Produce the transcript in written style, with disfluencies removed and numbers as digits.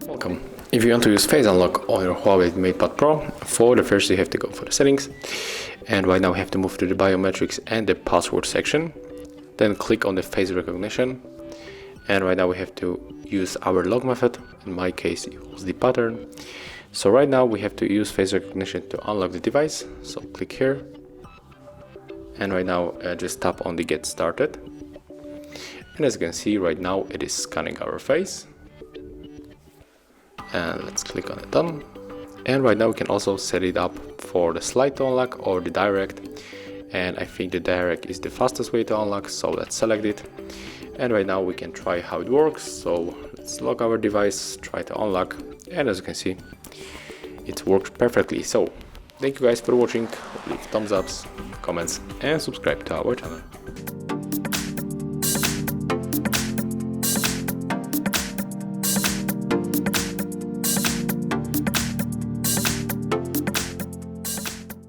Welcome. If you want to use Face Unlock on your Huawei MatePad Pro, for the first you have to go for the settings, and right now we have to move to the biometrics and the password section. Then click on the face recognition, and right now we have to use our lock method. In my case, it was the pattern. So right now we have to use face recognition to unlock the device. So click here, and right now just tap on the get started. And as you can see, right now it is scanning our face. And let's click on it done. And right now we can also set it up for the slide to unlock or the direct. And I think the direct is the fastest way to unlock, so let's select it. And right now we can try how it works. So let's lock our device, try to unlock, and as you can see, it works perfectly. So thank you guys for watching. Leave thumbs ups, comments, and subscribe to our channel.